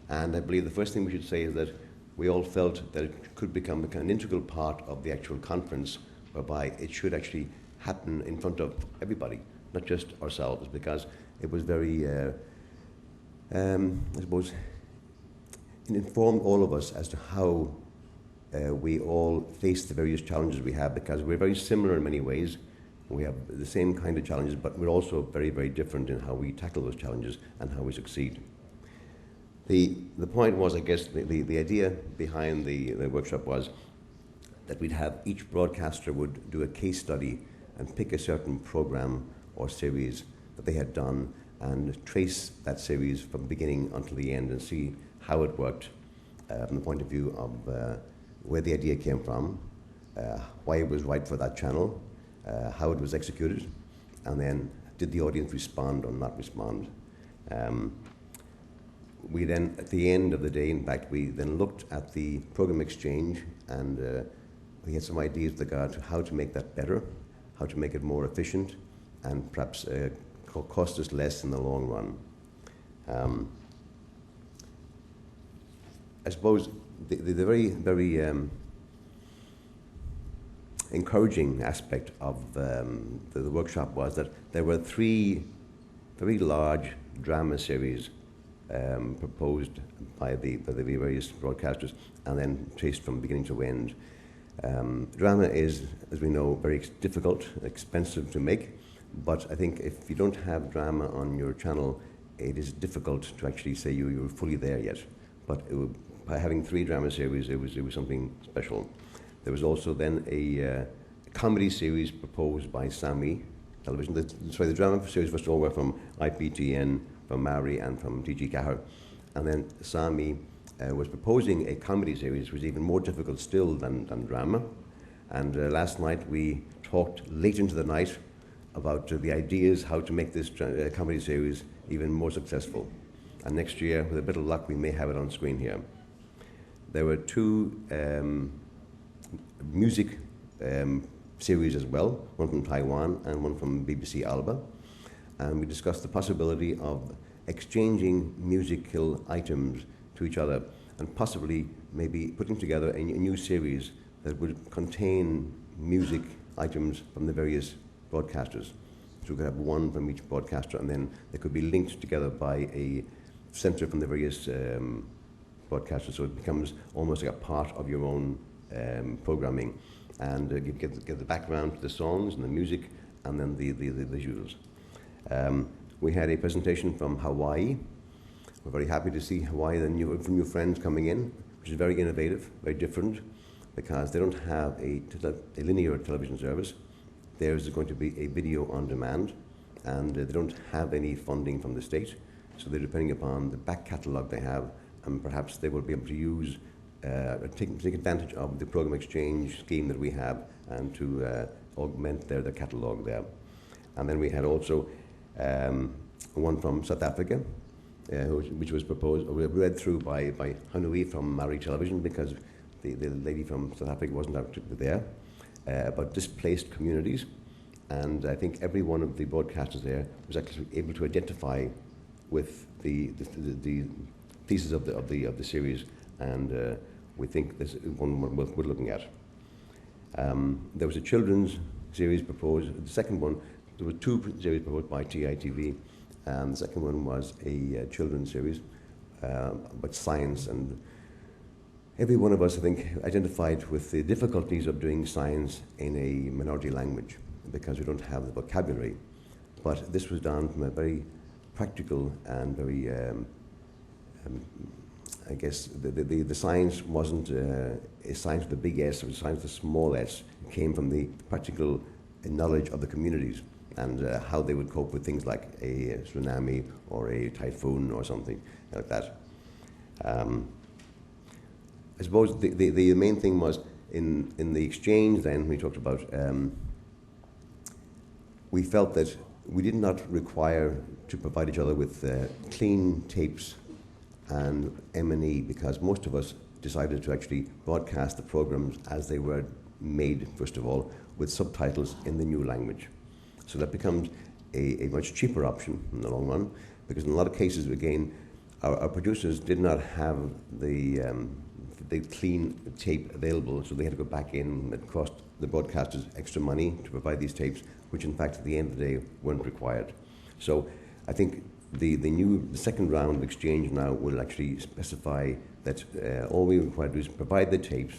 R: And I believe the first thing we should say is that we all felt that it could become an integral part of the actual conference, whereby it should actually happen in front of everybody, not just ourselves, because it was very, I suppose, it informed all of us as to how we all face the various challenges we have, because we're very similar in many ways. We have the same kind of challenges, but we're also very, very different in how we tackle those challenges and how we succeed. The point was, I guess, the idea behind the workshop was that we'd have each broadcaster would do a case study and pick a certain program or series that they had done and trace that series from beginning until the end and see how it worked from the point of view of where the idea came from, why it was right for that channel, how it was executed, and then did the audience respond or not respond. We then, at the end of the day, in fact, we then looked at the program exchange, and we had some ideas with regard to how to make that better, how to make it more efficient, and perhaps cost us less in the long run. I suppose the very, very encouraging aspect of the workshop was that there were 3 very large drama series proposed by the various broadcasters and then traced from beginning to end. Drama is, as we know, very difficult, expensive to make, but I think if you don't have drama on your channel, it is difficult to actually say you're fully there yet. But by having 3 drama series, it was something special. There was also then a comedy series proposed by Sami Television. The drama series first of all were from IPTN, from Maori, and from TG Kaha. And then Sami was proposing a comedy series, which was even more difficult still than drama. And last night we talked late into the night about the ideas how to make this comedy series even more successful. And next year, with a bit of luck, we may have it on screen here. There were 2 music series as well, one from Taiwan and one from BBC Alba. And we discussed the possibility of exchanging musical items to each other and possibly maybe putting together a new series that would contain music items from the various broadcasters. So we could have one from each broadcaster, and then they could be linked together by a center from the various broadcasters, so it becomes almost like a part of your own programming, and give the background to the songs and the music, and then the visuals. We had a presentation from Hawaii. We're very happy to see Hawaii, the new friends coming in, which is very innovative, very different, because they don't have a linear television service. Theirs is going to be a video on demand, and they don't have any funding from the state, so they're depending upon the back catalogue they have, and perhaps they will be able to use, take advantage of the program exchange scheme that we have, and to augment their catalogue there. And then we had also one from South Africa, which was proposed, or read through by Hanui from Maori Television, because the lady from South Africa wasn't actually there, about displaced communities And I think every one of the broadcasters there was actually able to identify with the thesis of the series, and we think this is one worth looking at. There was a children's series proposed. The second one, there were two series proposed by TITV. The second one was a children's series about science, and every one of us, I think, identified with the difficulties of doing science in a minority language because we don't have the vocabulary. But this was done from a very practical and very, I guess, the science wasn't a science with a big S, it was science with a small s. It came from the practical knowledge of the communities and how they would cope with things like a tsunami or a typhoon or something like that. I suppose the main thing was in the exchange then we talked about, we felt that we did not require to provide each other with clean tapes and M&E because most of us decided to actually broadcast the programs as they were made, first of all, with subtitles in the new language. So that becomes a much cheaper option in the long run because in a lot of cases, again, our producers did not have the clean tape available, so they had to go back in. It cost the broadcasters extra money to provide these tapes, which in fact at the end of the day weren't required. So I think the second round of exchange now will actually specify that all we require to do is provide the tapes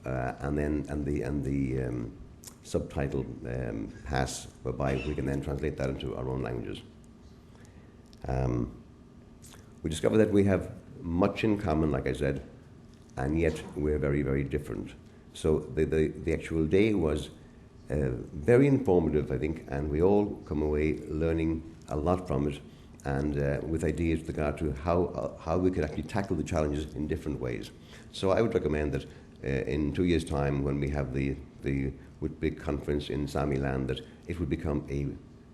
R: and the subtitle pass, whereby we can then translate that into our own languages. We discovered that we have much in common, like I said, and yet we're very, very different. So the actual day was very informative, I think, and we all come away learning a lot from it, and with ideas with regard to how we could actually tackle the challenges in different ways. So I would recommend that in 2 years' time, when we have the Witbc conference in Sami land, that it would become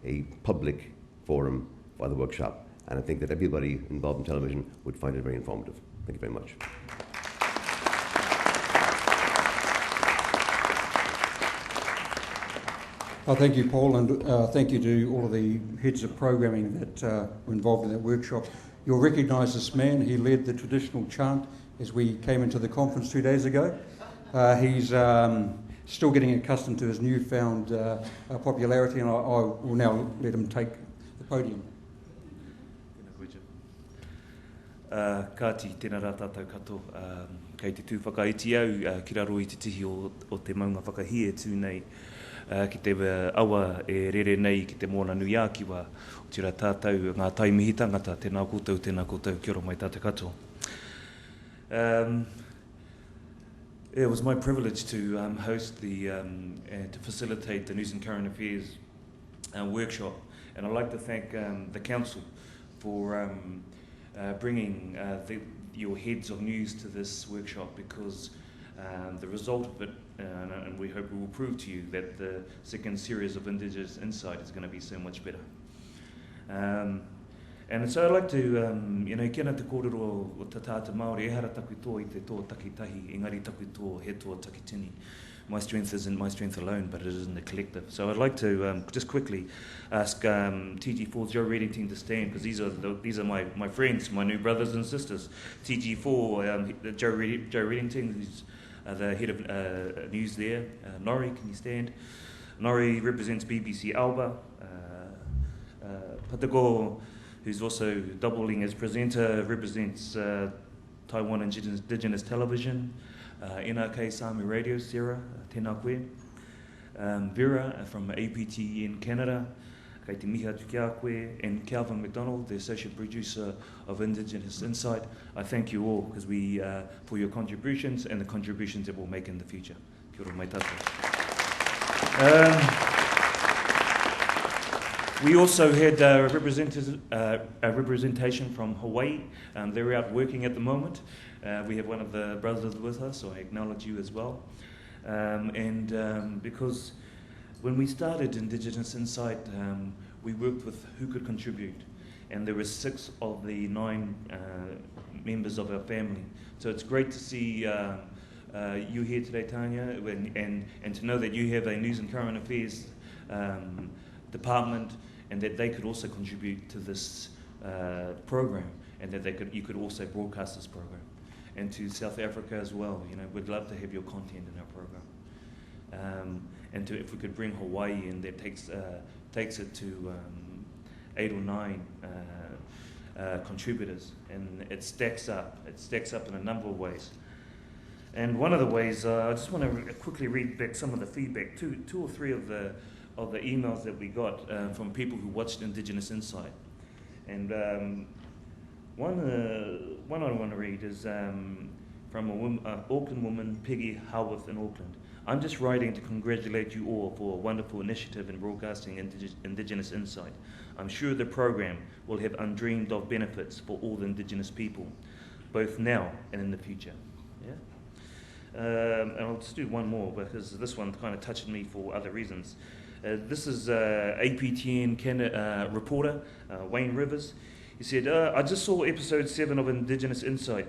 R: a public forum for the workshop. And I think that everybody involved in television would find it very informative. Thank you very much.
G: Thank you, Paul, and thank you to all of the heads of programming that were involved in that workshop. You'll recognise this man. He led the traditional chant as we came into the conference 2 days ago. He's still getting accustomed to his newfound popularity, and I will now let him take the podium.
S: Kāti, tēnā rā tātou kato. Kei te tūwhakaiti au, ki raro i te tihi o te maunga whakahie tūnei, ki te awa e rere nei ki te mōna nui ākiwa, o tira tātou ngā taimihi tangata, tēnā koutou, kia ora mai tātou kato. It was my privilege to host to facilitate the News and Current Affairs workshop, and I'd like to thank the Council for bringing your heads of news to this workshop, because the result of it, and we hope we will prove to you that the second series of Indigenous Insight is going to be so much better. And so I'd like to, kena te kōrero o te tāta Māori, ehara taku tō i te tō takitahi, engari taku tō he tō takitini. My strength isn't my strength alone, but it is in the collective. So I'd like to just quickly ask TG4's Joe Reddington to stand, because these are my friends, my new brothers and sisters. TG4, Joe Reddington, who's the head of news there. Norrie, can you stand? Norrie represents BBC Alba. Patako, who's also doubling as presenter, represents Taiwan Indigenous Television. NRK Sami Radio, Sarah, tēnā koe. Vera from APT in Canada, kei te miha tu kia koe, and Calvin McDonald, the Associate Producer of Indigenous Insight. I thank you all for your contributions and the contributions that we'll make in the future. Kia ora mai tātou. We also had a representation from Hawaii. They're out working at the moment. We have one of the brothers with us, so I acknowledge you as well. Because when we started Indigenous Insight, we worked with who could contribute, and there were 6 of the 9 members of our family. So it's great to see you here today, Tanya, and to know that you have a News and Current Affairs department, and that they could also contribute to this program, and that you could also broadcast this program. And to South Africa as well, we'd love to have your content in our program. And if we could bring Hawaii in, that takes it to 8 or 9 contributors, and it stacks up. It stacks up in a number of ways. And one of the ways, I just want to quickly read back some of the feedback, two or three of the emails that we got from people who watched Indigenous Insight. And one I want to read is from an Auckland woman, Peggy Howarth in Auckland. I'm just writing to congratulate you all for a wonderful initiative in broadcasting Indigenous Insight. I'm sure the program will have undreamed of benefits for all the Indigenous people, both now and in the future. Yeah? And I'll just do one more because this one kind of touched me for other reasons. This is APTN reporter, Wayne Rivers. He said, I just saw episode 7 of Indigenous Insight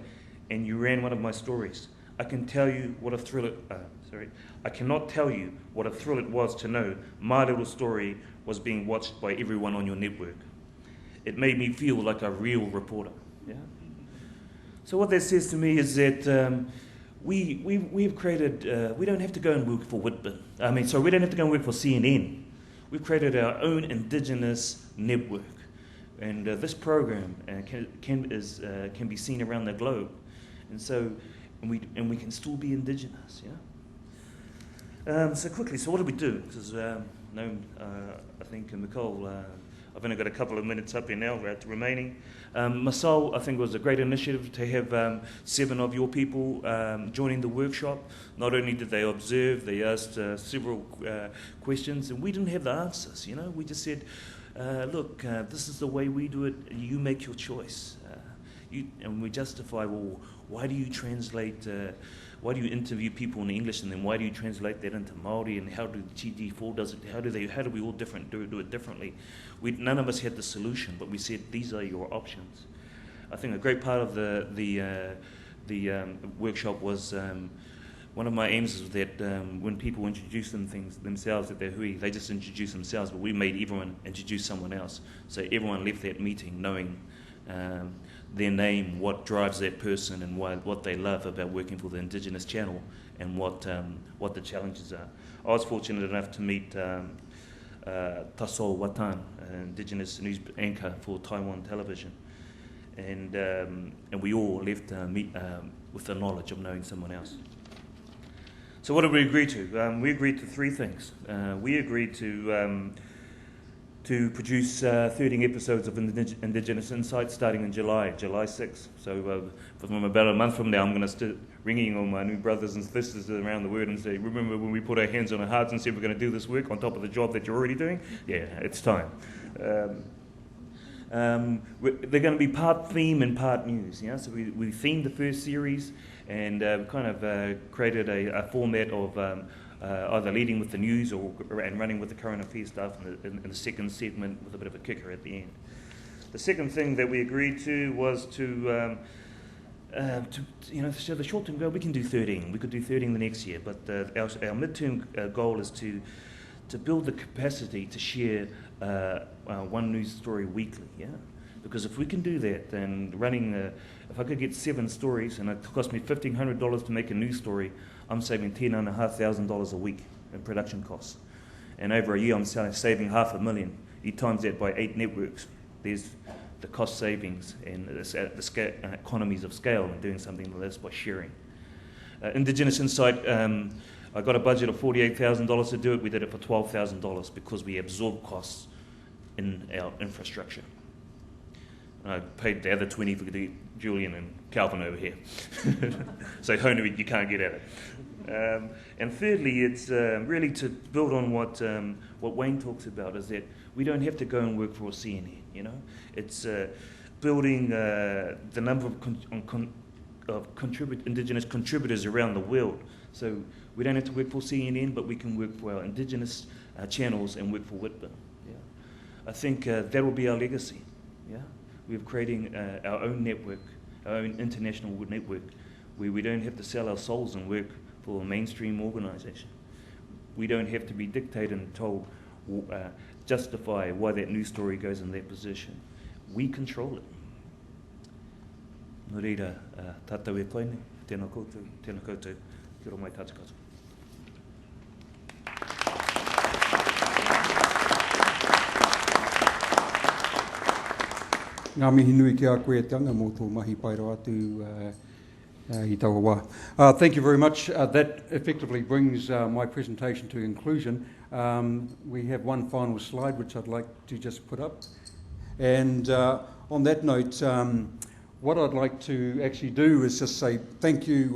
S: and you ran one of my stories. I cannot tell you what a thrill it was to know my little story was being watched by everyone on your network. It made me feel like a real reporter. Yeah. So what that says to me is that we've created. We don't have to go and work for Witbc. We don't have to go and work for CNN. We've created our own Indigenous network, and this program can be seen around the globe, and so. And we can still be Indigenous, yeah? So quickly, so what do we do? Because I think, Nicole, I've only got a couple of minutes up here now, remaining. Masol, I think, was a great initiative to have 7 of your people joining the workshop. Not only did they observe, they asked several questions, and we didn't have the answers, We just said, look, this is the way we do it, you make your choice. And we justify, well, why do you translate, why do you interview people in English and then why do you translate that into Māori, and how do TG4 does it, how do we all do it differently? None of us had the solution, but we said these are your options. I think a great part of the workshop was, one of my aims is that when people introduce themselves at their hui, they just introduce themselves, but we made everyone introduce someone else. So everyone left that meeting knowing their name, what drives that person, and what they love about working for the Indigenous channel, and what the challenges are. I was fortunate enough to meet Taso Watan, an Indigenous news anchor for Taiwan television, and we all left with the knowledge of knowing someone else. So what did we agree to? We agreed to 3 things. We agreed to produce 13 episodes of Indigenous Insight starting in July 6th. So from about a month from now, I'm going to start ringing all my new brothers and sisters around the world and say, remember when we put our hands on our hearts and said we're going to do this work on top of the job that you're already doing? Yeah, it's time. They're going to be part theme and part news. So we themed the first series, and we kind of created a format of either leading with the news and running with the current affairs stuff in the second segment with a bit of a kicker at the end. The second thing that we agreed to was to so the short-term goal, we can do 13. We could do 13 the next year, but our mid-term goal is to build the capacity to share one news story weekly, yeah? Because if we can do that, then if I could get 7 stories and it cost me $1,500 to make a news story, I'm saving $10,500 a week in production costs. And over a year, I'm saving $500,000. You times that by 8 networks. There's the cost savings and the economies of scale in doing something like this by sharing. Indigenous Insight, I got a budget of $48,000 to do it. We did it for $12,000 because we absorb costs in our infrastructure. I paid the other 20 for Julian and Calvin over here. So Honu, you can't get at it. And thirdly, it's really to build on what Wayne talks about, is that we don't have to go and work for CNN, It's building the number of Indigenous contributors around the world. So we don't have to work for CNN, but we can work for our Indigenous channels and work for Witbc. Yeah. I think that will be our legacy. Yeah. We're creating our own network, our own international network, where we don't have to sell our souls and work for a mainstream organisation. We don't have to be dictated and told justify why that news story goes in that position. We control it. No reira, tātou e koine, tēnā koutou, kia ora mai tātou katoa.
G: Ngā mihi nui ki a koe tanga mō tō mahi pairo atu I taua wā. Thank you very much. That effectively brings my presentation to conclusion. We have one final slide which I'd like to just put up. And on that note, what I'd like to actually do is just say thank you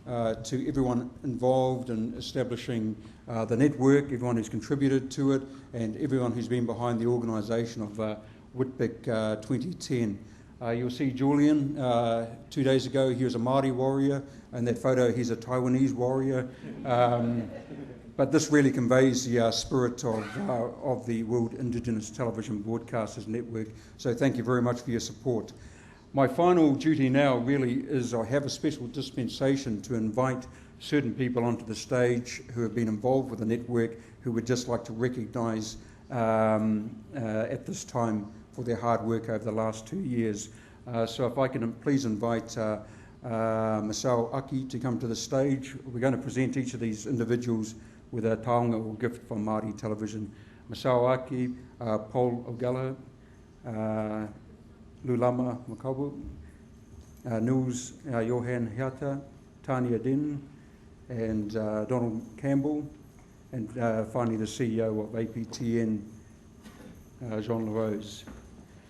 G: to everyone involved in establishing the network, everyone who's contributed to it, and everyone who's been behind the organisation of Witbc 2010. You'll see Julian 2 days ago, he was a Māori warrior. In that photo, he's a Taiwanese warrior. But this really conveys the spirit of the World Indigenous Television Broadcasters Network. So thank you very much for your support. My final duty now really is I have a special dispensation to invite certain people onto the stage who have been involved with the network who would just like to recognise at this time for their hard work over the last 2 years. So if I can please invite Masao Aki to come to the stage. We're going to present each of these individuals with a taonga or gift from Māori television. Masao Aki, Paul Ogala, Lulama Makabu, Nils Johan Hiata, Tania Den, and Donald Campbell, and finally the CEO of APTN, Jean LaRose.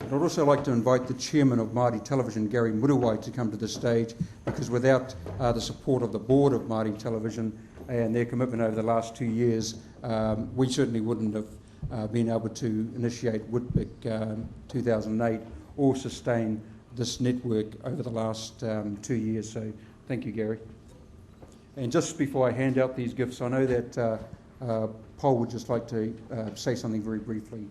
G: I'd also like to invite the chairman of Māori Television, Gary Muruwai, to come to the stage, because without the support of the board of Māori Television and their commitment over the last 2 years, we certainly wouldn't have been able to initiate Witbc 2008 or sustain this network over the last 2 years. So thank you, Gary. And just before I hand out these gifts, I know that Paul would just like to say something very briefly.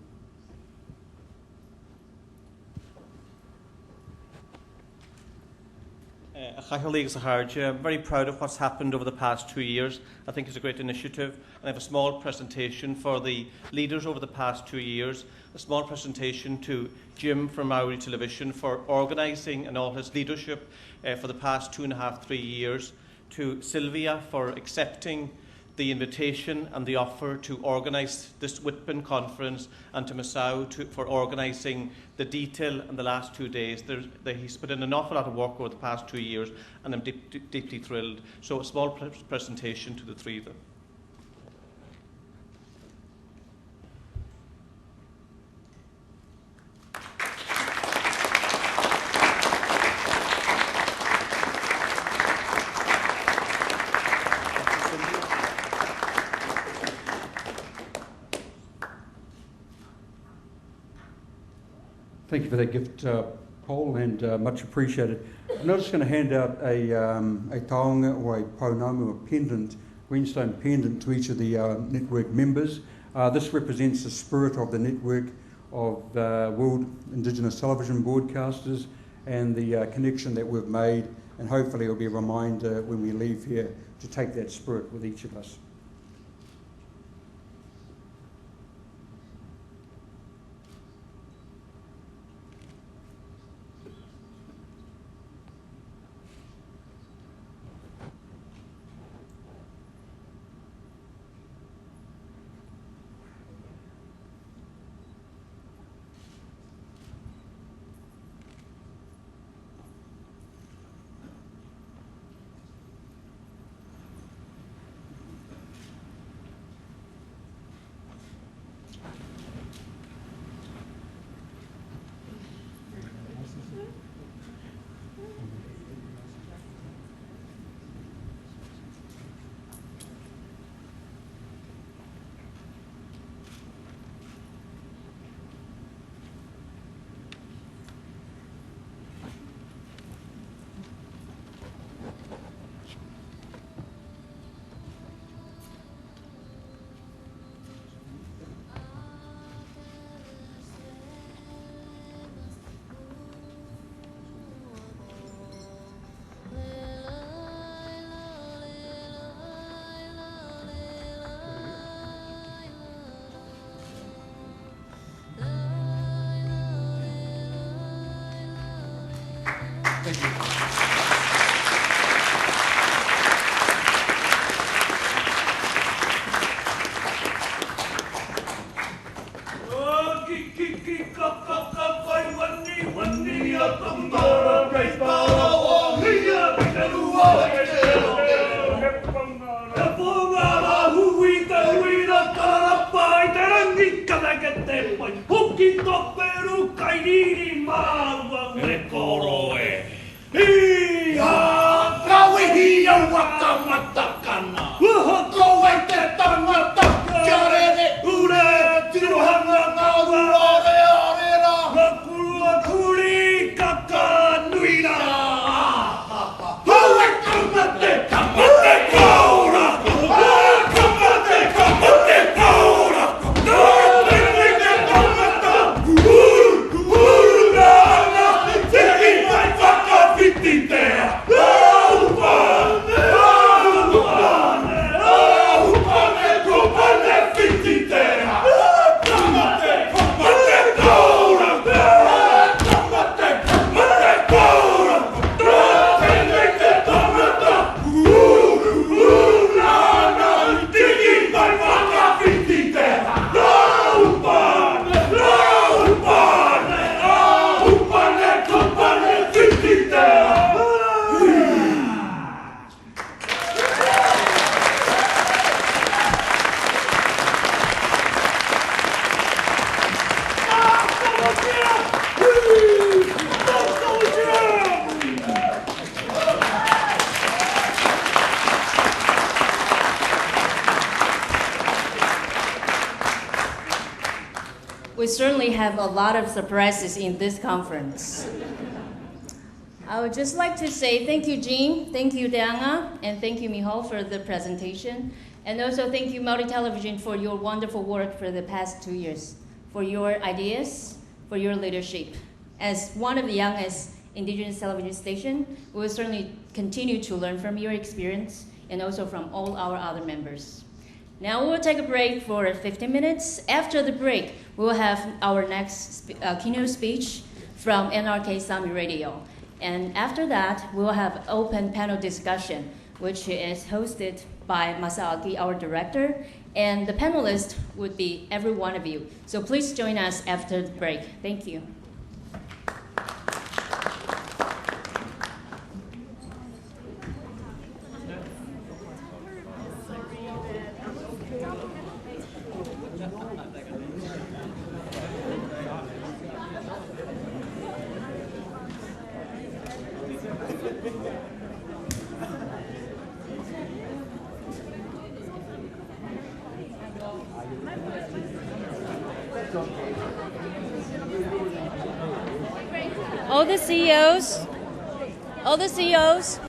K: I'm very proud of what's happened over the past 2 years. I think it's a great initiative. And I have a small presentation for the leaders over the past 2 years, a small presentation to Jim from Maori Television for organising and all his leadership for the past 2.5, 3 years, to Sylvia for accepting the invitation and the offer to organise this Witbc conference, and to Masao for organising the detail in the last 2 days. He's put in an awful lot of work over the past 2 years, and I'm deeply thrilled. So a small presentation to the three of them.
G: Thank you for that gift, Paul, and much appreciated. I'm now just going to hand out a taonga or a pounamu, a pendant, greenstone pendant to each of the network members. This represents the spirit of the network of World Indigenous Television Broadcasters and the connection that we've made, and hopefully it'll be a reminder when we leave here to take that spirit with each of us.
C: We certainly have a lot of surprises in this conference. I would just like to say thank you, Jean, thank you, Deanga, and thank you, Miho, for the presentation. And also thank you, Maori Television, for your wonderful work for the past 2 years, for your ideas, for your leadership. As one of the youngest Indigenous television stations, we will certainly continue to learn from your experience and also from all our other members. Now we'll take a break for 15 minutes. After the break, we will have our next keynote speech from NRK Sami Radio. And after that, we will have open panel discussion, which is hosted by Masaaki, our director, and the panelists would be every one of you. So please join us after the break. Thank you. All the CEOs,